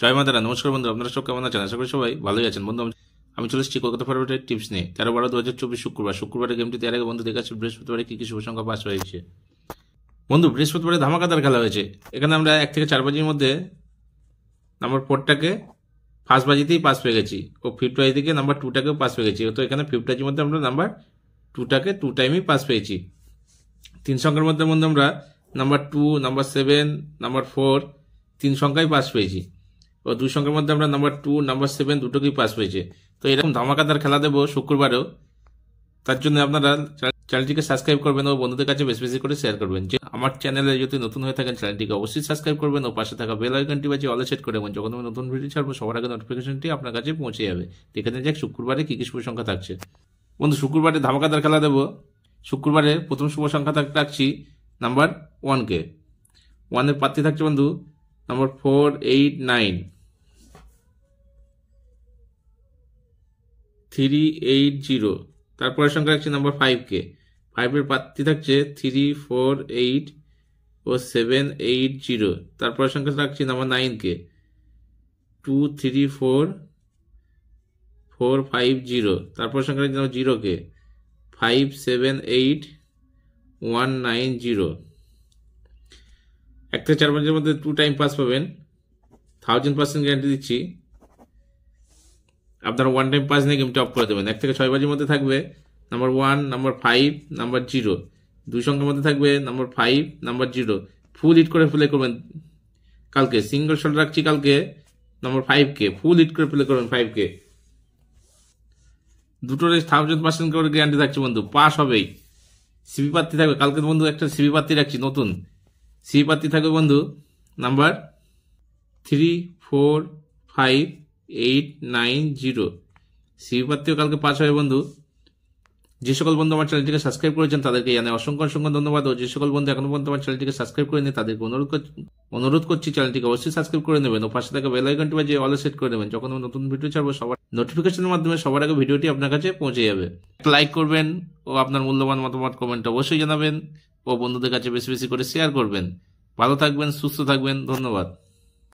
জয় মাতারা। নমস্কার বন্ধু, আপনারা সব কেমন আছেন? আশা করি সবাই ভালোই আছেন। বন্ধু আমি চলে এসেছি কলকাতা ফরওয়ার্ডের টিপস নিয়ে। 13/12/2024 শুক্রবারের গেমটি এর আগে বন্ধু দেখাচ্ছে বৃহস্পতিবারে কি কি শুভ সংখ্যা পাস হয়েছে। বন্ধু বৃহস্পতিবারে ধামাকাদার খেলা হয়েছে। এখানে আমরা 1 থেকে 4 বাজির মধ্যে নাম্বার 4টাকে ফার্স্ট বাজিতেই পাস পেয়ে গেছি ও ফিফথ বাজি থেকে নাম্বার 2টাকেও পাস পেয়ে গেছি। তো এখানে ফিফথ বাজির মধ্যে আমরা নাম্বার 2টাকে 2 টাইমই পাস পেয়েছি। 3 সংখ্যার মধ্যে আমরা নাম্বার 2, নাম্বার 7, নাম্বার 4 3 সংখ্যাই পাস পেয়েছি ও 2 সংখ্যার মধ্যে আমরা নাম্বার 2, নাম্বার 7 দুটোকেই পাস পেয়েছে। তো এরকম ধামাকাদার খেলা দেবো শুক্রবারেও। তার জন্য আপনারা চ্যানেলটিকে সাবস্ক্রাইব করবেন ও বন্ধুদের কাছে বেশি বেশি করে শেয়ার করবেন। যে আমার চ্যানেলে যদি নতুন হয়ে থাকেন চ্যানেলটিকে অবশ্যই সাবস্ক্রাইব করবেন ও পাশে থাকা বেল আইকনটি বাজিয়ে অলে সেট করে দেবেন। যখন আমি নতুন ভিডিও ছাড়বো সবার আগে নোটিফিকেশনটি আপনার কাছে পৌঁছে যাবে। দেখে যাক শুক্রবারে কি কি শুভ সংখ্যা থাকছে। বন্ধু শুক্রবারে ধামাকাদার খেলা দেবো। শুক্রবারে প্রথম শুভ সংখ্যা রাখছি নাম্বার 1কে। 1-এর প্রার্থী থাকছে বন্ধু নাম্বার 4, 8, 9, 3, 8, 0। তারপরের সংখ্যা রাখছি নাম্বার 5কে। 5-এর প্রার্থী থাকছে 3, 4, 8 ও 7, 8, 0। তারপরের সংখ্যা রাখছি নাম্বার 9কে। 2, 3, 4, 4, 5, 0। তারপরের সংখ্যা রাখছি নাম্বার 0কে। 5, 7, 8, 1, 9, 0। 1 থেকে 4 বাজের মধ্যে 2 টাইম পাস পাবেন। 1000% গ্যারান্টি দিচ্ছি। আপনারা 1 টাইম পাস নিয়ে গেমটি অফ করে দেবেন। 1 থেকে 6 বাজির মধ্যে থাকবে নাম্বার 1, নাম্বার 5, নাম্বার 0। 2 সংখ্যার মধ্যে থাকবে নাম্বার 5, নাম্বার 0। ফুল হিট করে প্লে করবেন কালকে। সিঙ্গল শট রাখছি কালকে নাম্বার 5কে। ফুল হিট করে প্লে করবেন 5কে। দুটোর 1000% করে গ্যারান্টি থাকছে বন্ধু, পাস হবেই। সিবি প্রার্থী থাকবে কালকে বন্ধু, একটা সিবি প্রার্থী রাখছি নতুন। সিবি প্রার্থী থাকবে বন্ধু নাম্বার 3, 4, 5, 8, 9, 0। সিবি প্রার্থীও কালকে পাস হবে বন্ধু। যে সকল বন্ধু আমার চ্যানেলটিকে সাবস্ক্রাইব করেছেন তাদেরকে জানাই অসংখ্য অসংখ্য ধন্যবাদ। ও যে সকল বন্ধু এখনো পর্যন্ত আমার চ্যানেলটিকে সাবস্ক্রাইব করেনি তাদেরকে অনুরোধ করছি চ্যানেলটিকে অবশ্যই সাবস্ক্রাইব করে নেবেন ও পাশে থাকা বেল আইকনটি বাজিয়ে অলে সেট করে নেবেন। যখন আমি নতুন ভিডিও ছাড়বো সবার নোটিফিকেশনের মাধ্যমে সবার আগে ভিডিওটি আপনার কাছে পৌঁছে যাবে। একটা লাইক করবেন ও আপনার মূল্যবান মতামত কমেন্ট অবশ্যই জানাবেন ও বন্ধুদের কাছে বেশি বেশি করে শেয়ার করবেন। ভালো থাকবেন, সুস্থ থাকবেন, ধন্যবাদ।